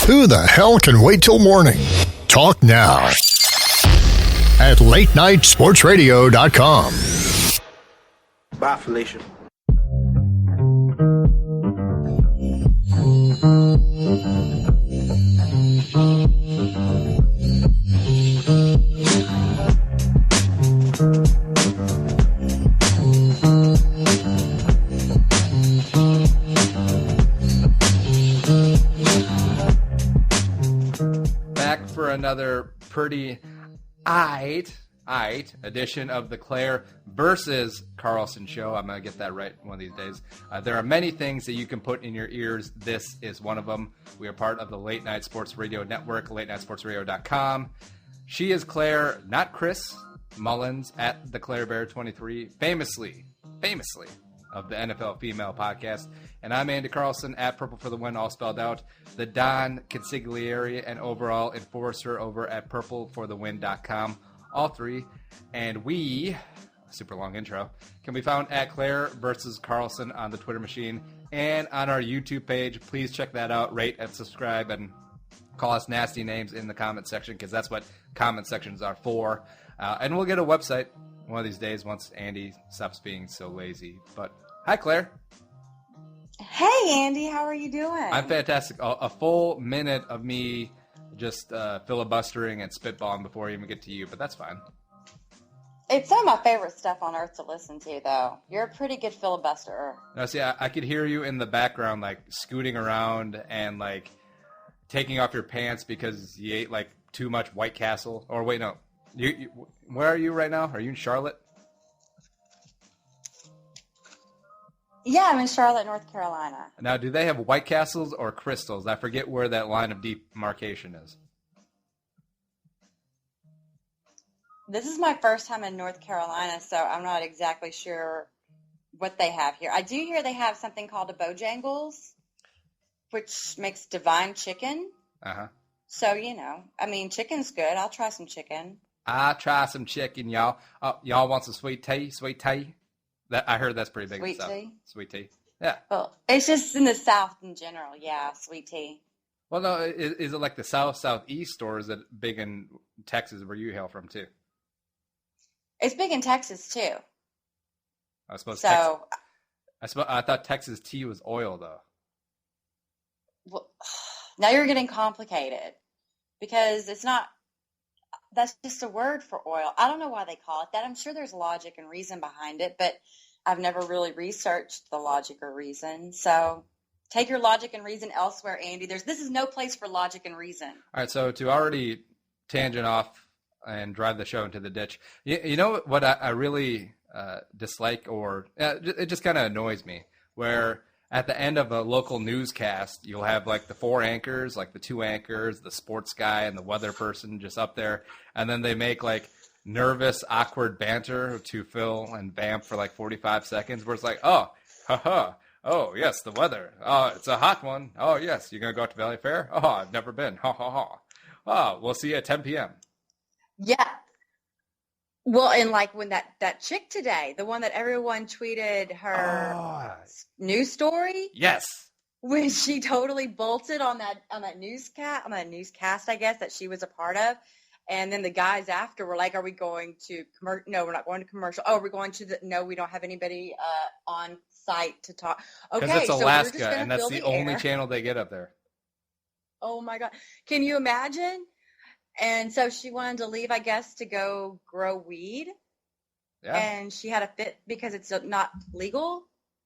Who the hell can wait till morning? Talk now at latenightsportsradio.com. Bye, Felicia. Back for another pretty aight edition of the Claire-vs-Carlson Show. I'm going to get that right one of these days. There are many things that you can put in your ears. This is one of them. We are part of the Late Night Sports Radio Network, latenightsportsradio.com. She is Claire, not Chris Mullins, at the Claire Bear 23, famously of the NFL Female Podcast. And I'm Andy Carlson at Purple for the Win, all spelled out. The Don Consigliere and overall enforcer over at purpleforthewin.com. All three. And we, super long intro, can be found at Claire versus Carlson on the Twitter machine and on our YouTube page. Please check that out, rate and subscribe, and call us nasty names in the comment section, because that's what comment sections are for. And we'll get a website one of these days once Andy stops being so lazy. But hi, Claire. Hey, Andy. How are you doing? I'm fantastic. A full minute of me just filibustering and spitballing before I even get to you, but that's fine. It's some of my favorite stuff on earth to listen to, though. You're a pretty good filibusterer. No, see, I could hear you in the background, like, scooting around and, like, taking off your pants because you ate, like, too much White Castle. Or, wait, no. Where are you right now? Are you in Charlotte? Yeah, I'm in Charlotte, North Carolina. Now, do they have White Castles or Crystals? I forget where that line of demarcation is. This is my first time in North Carolina, so I'm not exactly sure what they have here. I do hear they have something called a Bojangles, which makes divine chicken. Uh-huh. So, you know, I mean, chicken's good. I'll try some chicken. I'll try some chicken, y'all. Y'all want some sweet tea? Sweet tea? I heard that's pretty big. Sweet tea? Sweet tea. Yeah. Well, it's just in the South in general. Yeah, sweet tea. Well, no, is it like the South, Southeast, or is it big in Texas where you hail from, too? It's big in Texas, too. I suppose so. I thought Texas tea was oil, though. Well, now you're getting complicated because it's not. That's just a word for oil. I don't know why they call it that. I'm sure there's logic and reason behind it, but I've never really researched the logic or reason. So take your logic and reason elsewhere, Andy. This is no place for logic and reason. All right, so to already tangent off and drive the show into the ditch, you know what I really dislike, or it just kind of annoys me, where at the end of a local newscast, you'll have like the four anchors, like the two anchors, the sports guy, and the weather person just up there. And then they make like nervous, awkward banter to fill and vamp for like 45 seconds where it's like, oh, haha, oh, yes, the weather. Oh, it's a hot one. Oh, yes, you're going to go out to Valley Fair? Oh, I've never been. Ha, ha, ha. Oh, we'll see you at 10 p.m. Yeah. Well, and like when that chick today, the one that everyone tweeted her news story. Yes. When she totally bolted on that newscast, I guess, that she was a part of. And then the guys after were like, are we going to commercial? No, we're not going to commercial. Oh, we're going to no, we don't have anybody on site to talk. Okay. Because it's Alaska, so and that's the only channel they get up there. Oh my God. Can you imagine? And so she wanted to leave, I guess, to go grow weed. Yeah. And she had a fit because it's not legal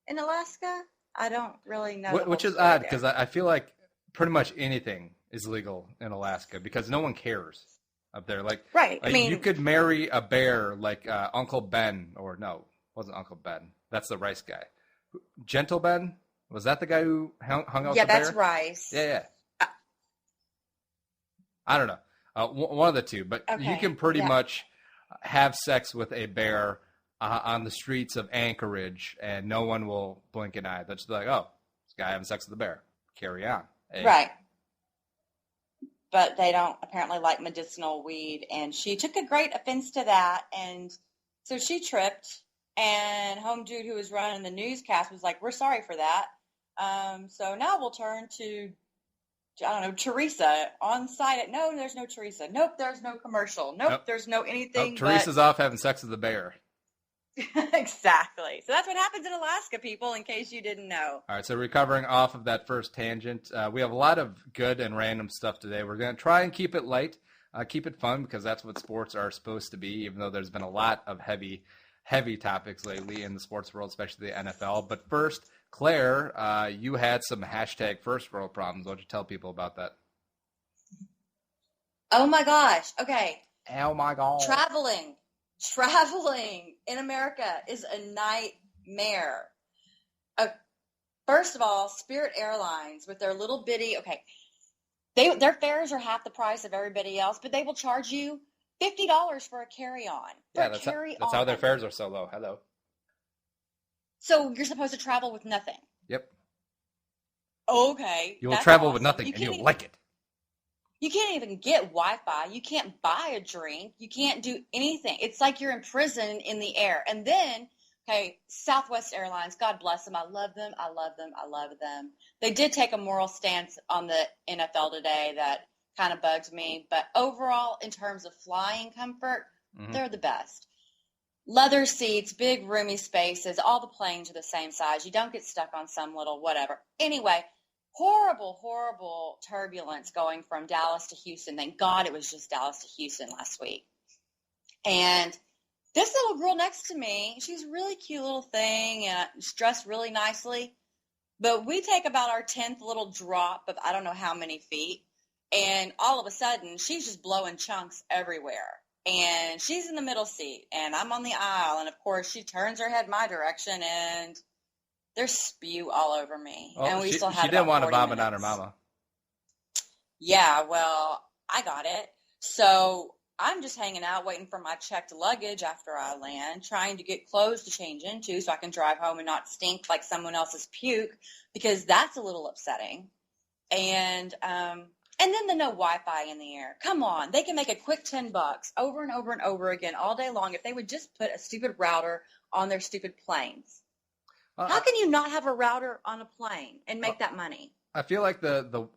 in Alaska. I don't really know. Which is odd because I feel like pretty much anything is legal in Alaska because no one cares up there. Like, right. Like, I mean, you could marry a bear like Uncle Ben, or no, it wasn't Uncle Ben. That's the Rice guy. Gentle Ben? Was that the guy who hung out with the bear? Yeah, that's Rice. Yeah. I don't know. One of the two, but okay. You can pretty much have sex with a bear on the streets of Anchorage, and no one will blink an eye. They'll just be like, oh, this guy having sex with a bear. Carry on. Hey. Right. But they don't apparently like medicinal weed, and she took a great offense to that, and so she tripped, and home dude who was running the newscast was like, we're sorry for that. So now we'll turn to I don't know, Teresa on site. No, there's no Teresa. Nope, there's no commercial. Nope, there's no anything. Teresa's off having sex with the bear. Exactly. So that's what happens in Alaska, people, in case you didn't know. All right, so recovering off of that first tangent, we have a lot of good and random stuff today. We're going to try and keep it light, keep it fun, because that's what sports are supposed to be, even though there's been a lot of heavy topics lately in the sports world, especially the NFL. But first, Claire, you had some hashtag first world problems. Why don't you tell people about that? Oh, my gosh. Okay. Oh, my God. Traveling in America is a nightmare. First of all, Spirit Airlines with their little bitty, their fares are half the price of everybody else, but they will charge you $50 for a carry-on. Yeah, that's how their fares are so low. Hello. So you're supposed to travel with nothing. Yep. Okay. You will travel with nothing, and you'll like it. You can't even get Wi-Fi. You can't buy a drink. You can't do anything. It's like you're in prison in the air. And then, Southwest Airlines, God bless them. I love them. I love them. I love them. They did take a moral stance on the NFL today that kind of bugged me. But overall, in terms of flying comfort, they're the best. Leather seats, big roomy spaces, all the planes are the same size. You don't get stuck on some little whatever. Anyway, horrible turbulence going from Dallas to Houston. Thank God it was just Dallas to Houston last week. And this little girl next to me, she's a really cute little thing and she's dressed really nicely. But we take about our 10th little drop of I don't know how many feet. And all of a sudden, she's just blowing chunks everywhere. And she's in the middle seat and I'm on the aisle. And of course, she turns her head my direction and there's spew all over me. Well, and she didn't want to vomit on her mama. Yeah, well, I got it. So I'm just hanging out waiting for my checked luggage after I land, trying to get clothes to change into so I can drive home and not stink like someone else's puke, because that's a little upsetting. And then the no Wi-Fi in the air. Come on. They can make a quick $10 over and over and over again all day long if they would just put a stupid router on their stupid planes. How can you not have a router on a plane and make that money? I feel like the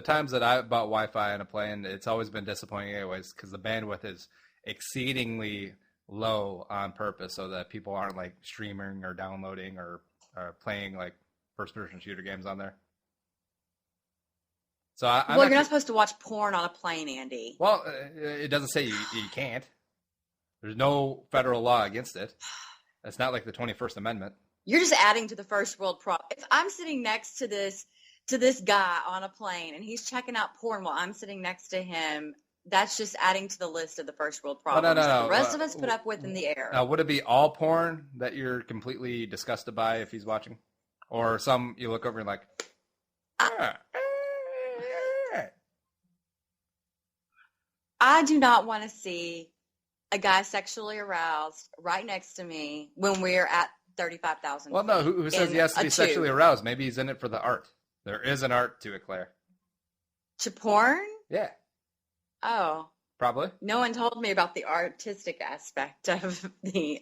times that I bought Wi-Fi on a plane, it's always been disappointing anyways, because the bandwidth is exceedingly low on purpose so that people aren't like streaming or downloading or playing like first-person shooter games on there. So you're not supposed to watch porn on a plane, Andy. Well, it doesn't say you can't. There's no federal law against it. It's not like the 21st Amendment. You're just adding to the first world problem. If I'm sitting next to this guy on a plane and he's checking out porn while I'm sitting next to him, that's just adding to the list of the first world problems that the rest of us put up with in the air. Would it be all porn that you're completely disgusted by if he's watching? Or some you look over and like, I do not want to see a guy sexually aroused right next to me when we're at 35,000. Well, no, who says he has to be sexually aroused? Maybe he's in it for the art. There is an art to it, Claire. To porn? Yeah. Oh. Probably. No one told me about the artistic aspect of the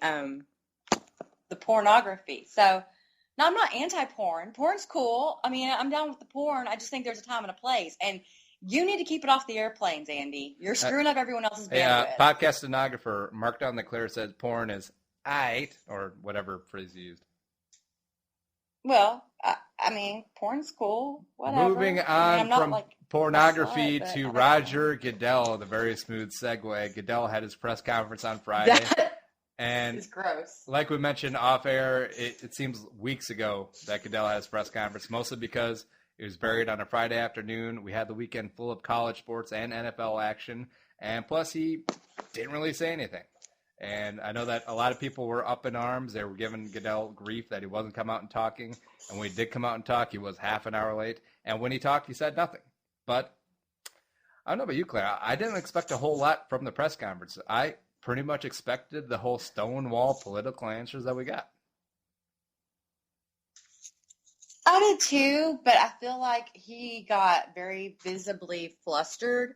pornography. So, no, I'm not anti-porn. Porn's cool. I mean, I'm down with the porn. I just think there's a time and a place. And you need to keep it off the airplanes, Andy. You're screwing up everyone else's bandwidth. Podcast stenographer, mark down that Claire says porn is aight, or whatever phrase you used. Well, I mean, porn's cool. Whatever. Moving on from pornography to Roger Goodell, the very smooth segue. Goodell had his press conference on Friday. And it's gross. Like we mentioned off air, it seems weeks ago that Goodell had his press conference, mostly because it was buried on a Friday afternoon. We had the weekend full of college sports and NFL action. And plus, he didn't really say anything. And I know that a lot of people were up in arms. They were giving Goodell grief that he wasn't come out and talking. And when he did come out and talk, he was half an hour late. And when he talked, he said nothing. But I don't know about you, Claire. I didn't expect a whole lot from the press conference. I pretty much expected the whole stonewall political answers that we got. I did too, but I feel like he got very visibly flustered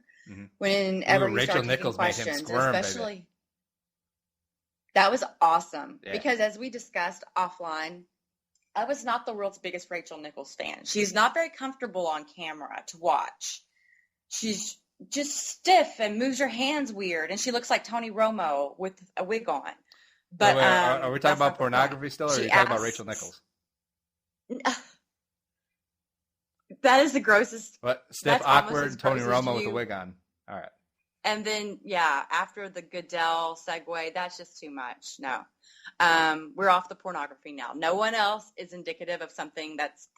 whenever he started taking questions. Made him squirm, especially. Baby. That was awesome because as we discussed offline, I was not the world's biggest Rachel Nichols fan. She's not very comfortable on camera to watch. She's just stiff and moves her hands weird, and she looks like Tony Romo with a wig on. But wait, are we talking about pornography still, or are you talking about Rachel Nichols? That is the grossest. What? Stiff, awkward Tony Romo with a wig on. All right. And then, after the Goodell segue, that's just too much. No. We're off the pornography now. No one else is indicative of something that's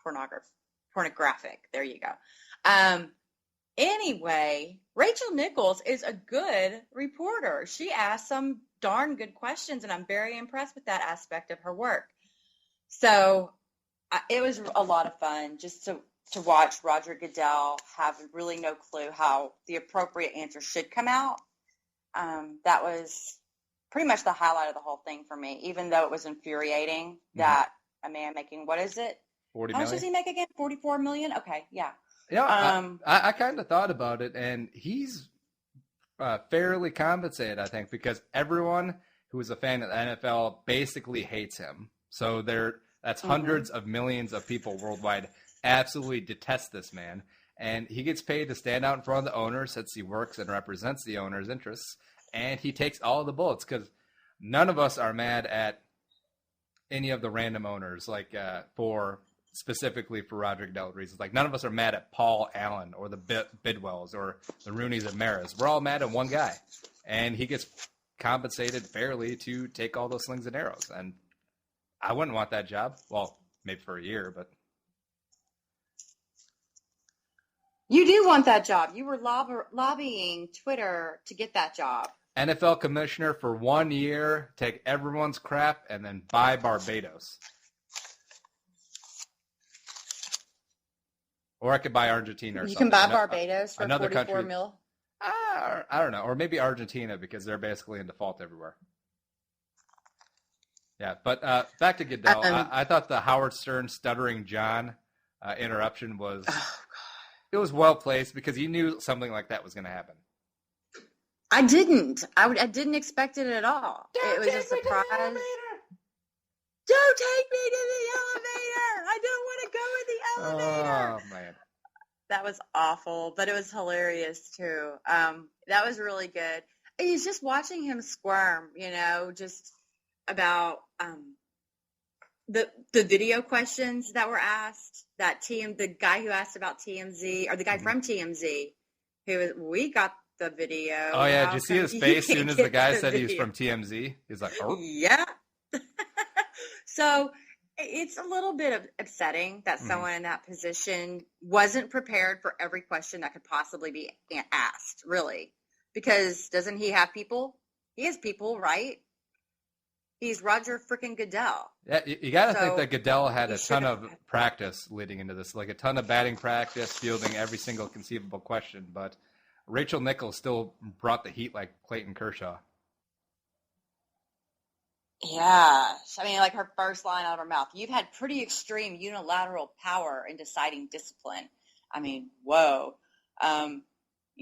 pornographic. There you go. Anyway, Rachel Nichols is a good reporter. She asks some darn good questions, and I'm very impressed with that aspect of her work. So it was a lot of fun just to watch Roger Goodell have really no clue how the appropriate answer should come out. That was pretty much the highlight of the whole thing for me, even though it was infuriating that a man making, what is it? 40 How million? much does he make again? 44 million? Okay, yeah. Yeah, I kind of thought about it, and he's fairly compensated, I think, because everyone who is a fan of the NFL basically hates him. So that's hundreds of millions of people worldwide absolutely detest this man, and he gets paid to stand out in front of the owners since he works and represents the owners' interests, and he takes all of the bullets because none of us are mad at any of the random owners, like specifically for Roger Goodell reasons. Like, none of us are mad at Paul Allen or the Bidwells or the Rooneys and Maras. We're all mad at one guy, and he gets compensated fairly to take all those slings and arrows, and I wouldn't want that job. Well, maybe for a year, but You do want that job. You were lobbying Twitter to get that job. NFL commissioner for 1 year, take everyone's crap, and then buy Barbados. Or I could buy Argentina or something. You can buy Barbados for another 44 country. mil. I don't know. Or maybe Argentina, because they're basically in default everywhere. Yeah, but back to Goodell. I thought the Howard Stern stuttering John interruption was it was well placed because he knew something like that was going to happen. I didn't. I didn't expect it at all. It was a surprise. Don't take me to the elevator. I don't want to go in the elevator. Oh, man. That was awful, but it was hilarious, too. That was really good. He's just watching him squirm, just about the video questions that were asked. The guy who asked about TMZ, or the guy from TMZ, we got the video. Oh, yeah. Did you see his face as soon as the guy said he was from TMZ? He's like, oh. Yeah. So it's a little bit upsetting that someone in that position wasn't prepared for every question that could possibly be asked, really. Because doesn't he have people? He has people, right? He's Roger freaking Goodell. Yeah, you got to think that Goodell had a ton of practice leading into this, like a ton of batting practice, fielding every single conceivable question. But Rachel Nichols still brought the heat like Clayton Kershaw. Yeah. I mean, like her first line out of her mouth. You've had pretty extreme unilateral power in deciding discipline. I mean, whoa.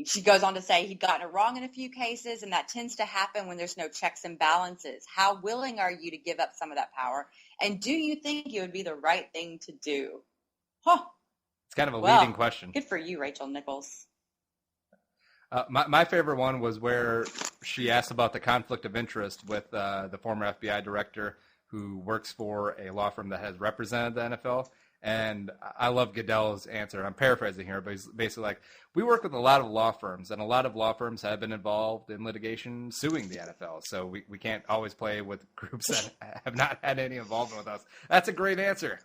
She goes on to say he'd gotten it wrong in a few cases, and that tends to happen when there's no checks and balances. How willing are you to give up some of that power? And do you think it would be the right thing to do? Huh. It's kind of a leading question. Good for you, Rachel Nichols. My favorite one was where she asked about the conflict of interest with the former FBI director who works for a law firm that has represented the NFL. And I love Goodell's answer. I'm paraphrasing here, but he's basically like, we work with a lot of law firms, and a lot of law firms have been involved in litigation suing the NFL. So we can't always play with groups that have not had any involvement with us. That's a great answer.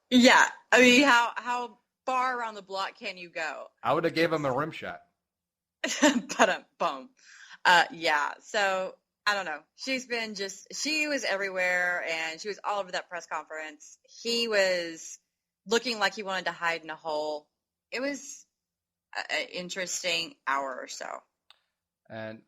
Yeah. I mean, how far around the block can you go? I would have gave him a rim shot. Boom. Yeah. So I don't know. She was everywhere, and she was all over that press conference. He was looking like he wanted to hide in a hole. It was an interesting hour or so. And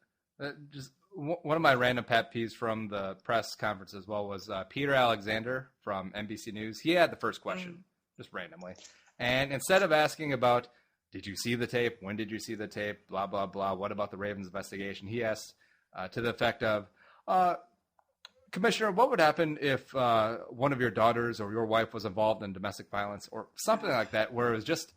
just one of my random pet peeves from the press conference as well was Peter Alexander from NBC News. He had the first question, just randomly. And instead of asking about, did you see the tape? When did you see the tape? Blah, blah, blah. What about the Ravens investigation? He asked to the effect of, Commissioner, what would happen if one of your daughters or your wife was involved in domestic violence or something like that, where it was just